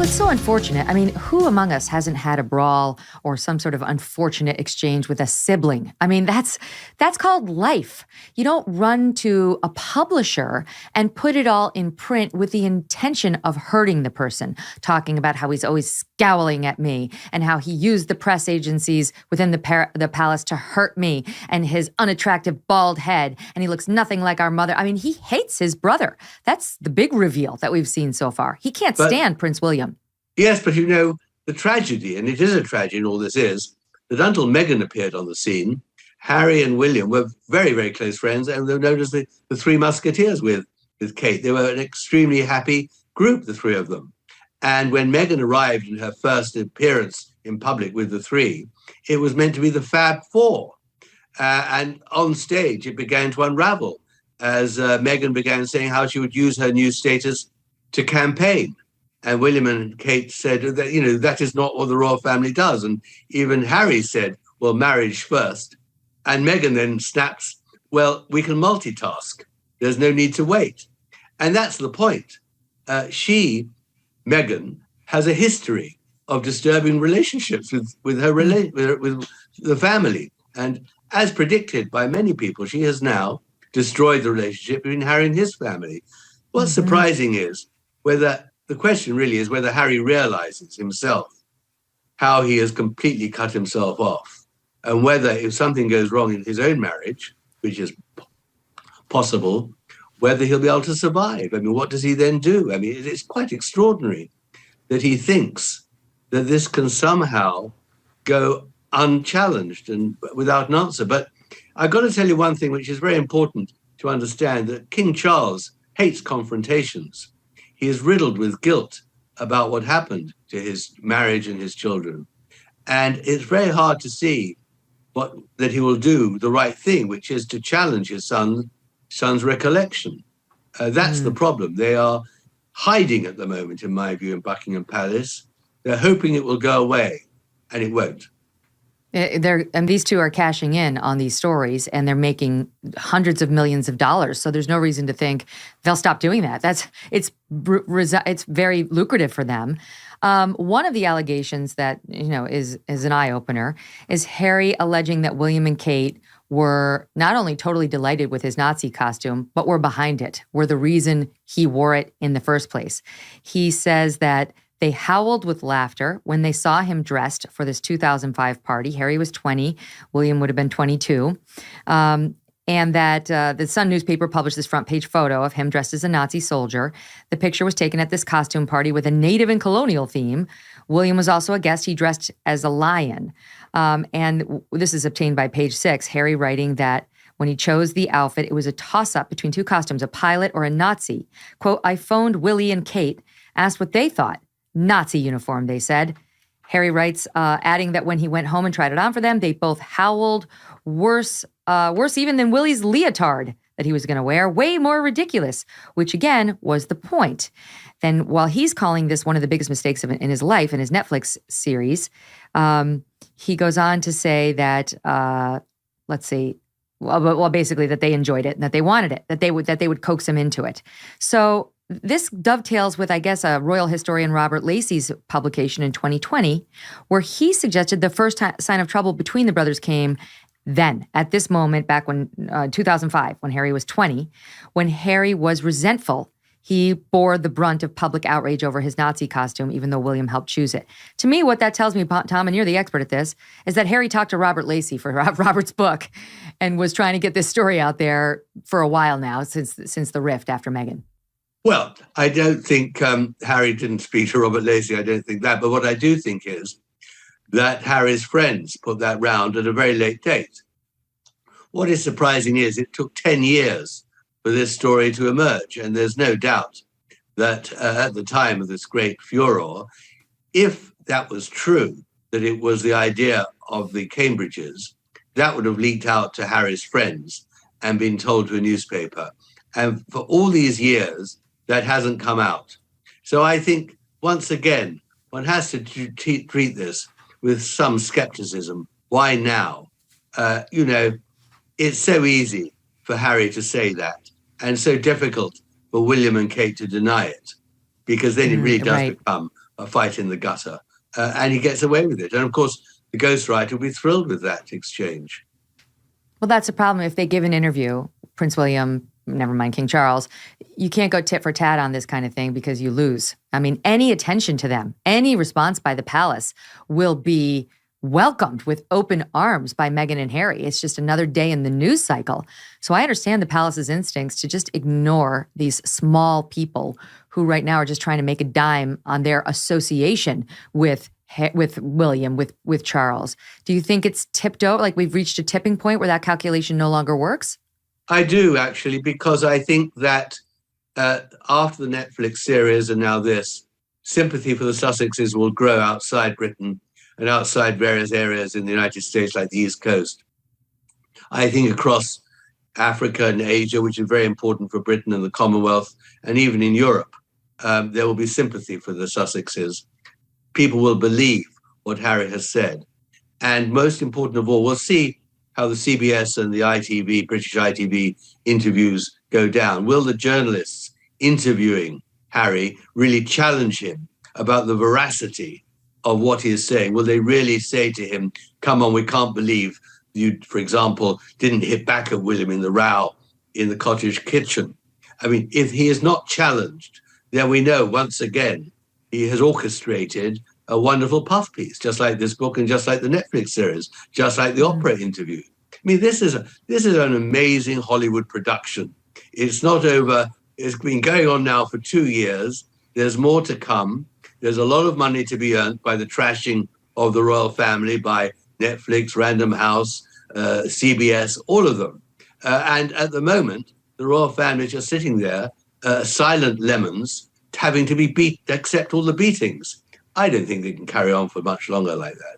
it's so unfortunate. I mean, who among us hasn't had a brawl or some sort of unfortunate exchange with a sibling? I mean, that's called life. You don't run to a publisher and put it all in print with the intention of hurting the person, talking about how he's always scowling at me and how he used the press agencies within the palace to hurt me and his unattractive bald head, and he looks nothing like our mother. I mean, he hates his brother. That's the big reveal that we've seen so far. He can't stand Prince William. Yes, but the tragedy, and it is a tragedy in all this, is that until Meghan appeared on the scene, Harry and William were very, very close friends, and they were known as the Three Musketeers with Kate. They were an extremely happy group, the three of them. And when Meghan arrived in her first appearance in public with the three, it was meant to be the Fab Four. And on stage, it began to unravel as Meghan began saying how she would use her new status to campaign. And William and Kate said that, that is not what the royal family does. And even Harry said, well, marriage first. And Meghan then snaps, well, we can multitask. There's no need to wait. And that's the point. Meghan, has a history of disturbing relationships with the family. And as predicted by many people, she has now destroyed the relationship between Harry and his family. What's surprising is the question really is whether Harry realizes himself how he has completely cut himself off, and whether if something goes wrong in his own marriage, which is possible, whether he'll be able to survive. I mean, what does he then do? I mean, it's quite extraordinary that he thinks that this can somehow go unchallenged and without an answer. But I've got to tell you one thing which is very important to understand, that King Charles hates confrontations. He is riddled with guilt about what happened to his marriage and his children. And it's very hard to see that he will do the right thing, which is to challenge his son's recollection. That's the problem. They are hiding at the moment, in my view, in Buckingham Palace. They're hoping it will go away, and it won't. And these two are cashing in on these stories, and they're making hundreds of millions of dollars. So there's no reason to think they'll stop doing that. It's very lucrative for them. One of the allegations that is an eye opener is Harry alleging that William and Kate were not only totally delighted with his Nazi costume, but were behind it, were the reason he wore it in the first place. He says that they howled with laughter when they saw him dressed for this 2005 party. Harry was 20. William would have been 22. And that the Sun newspaper published this front page photo of him dressed as a Nazi soldier. The picture was taken at this costume party with a native and colonial theme. William was also a guest. He dressed as a lion. And this is obtained by Page 6, Harry writing that when he chose the outfit, it was a toss-up between two costumes, a pilot or a Nazi. Quote, I phoned Willie and Kate, asked what they thought. Nazi uniform, they said. Harry writes, adding that when he went home and tried it on for them, they both howled, worse even than Willie's leotard that he was going to wear, way more ridiculous, which again was the point. Then while he's calling this one of the biggest mistakes in his life, in his Netflix series, he goes on to say that, basically that they enjoyed it and that they wanted it, that they would coax him into it. So this dovetails with, I guess, a royal historian Robert Lacey's publication in 2020, where he suggested the first sign of trouble between the brothers came then, at this moment, back when 2005, when Harry was 20, when Harry was resentful. He bore the brunt of public outrage over his Nazi costume, even though William helped choose it. To me, what that tells me, Tom, and you're the expert at this, is that Harry talked to Robert Lacey for Robert's book and was trying to get this story out there for a while now, since the rift after Meghan. Well, I don't think Harry didn't speak to Robert Lacey. I don't think that. But what I do think is that Harry's friends put that round at a very late date. What is surprising is it took 10 years for this story to emerge. And there's no doubt that at the time of this great furor, if that was true, that it was the idea of the Cambridges, that would have leaked out to Harry's friends and been told to a newspaper. And for all these years, that hasn't come out. So I think, once again, one has to treat this with some skepticism. Why now? It's so easy for Harry to say that, and so difficult for William and Kate to deny it, because then it really does become a fight in the gutter, and he gets away with it. And of course, the ghostwriter will be thrilled with that exchange. Well, that's a problem. If they give an interview, Prince William, never mind King Charles, you can't go tit for tat on this kind of thing because you lose. I mean, any attention to them, any response by the palace will be welcomed with open arms by Meghan and Harry. It's just another day in the news cycle. So I understand the palace's instincts to just ignore these small people who right now are just trying to make a dime on their association with William, with Charles. Do you think it's tipped over, like we've reached a tipping point where that calculation no longer works? I do, actually, because I think that after the Netflix series and now this, sympathy for the Sussexes will grow outside Britain and outside various areas in the United States, like the East Coast. I think across Africa and Asia, which is very important for Britain and the Commonwealth, and even in Europe, there will be sympathy for the Sussexes. People will believe what Harry has said. And most important of all, we'll see how the CBS and the ITV, British ITV interviews go down. Will the journalists interviewing Harry really challenge him about the veracity of what he is saying? Will they really say to him, come on, we can't believe you, for example, didn't hit back at William in the row in the cottage kitchen? I mean, if he is not challenged, then we know once again he has orchestrated a wonderful puff piece, just like this book and just like the Netflix series, just like the opera interview. I mean, this is an amazing Hollywood production. It's not over. It's been going on now for 2 years. There's more to come. There's a lot of money to be earned by the trashing of the royal family by Netflix, Random House, CBS, all of them. And at the moment, the royal family is just sitting there, silent lemons, having to accept all the beatings. I don't think they can carry on for much longer like that.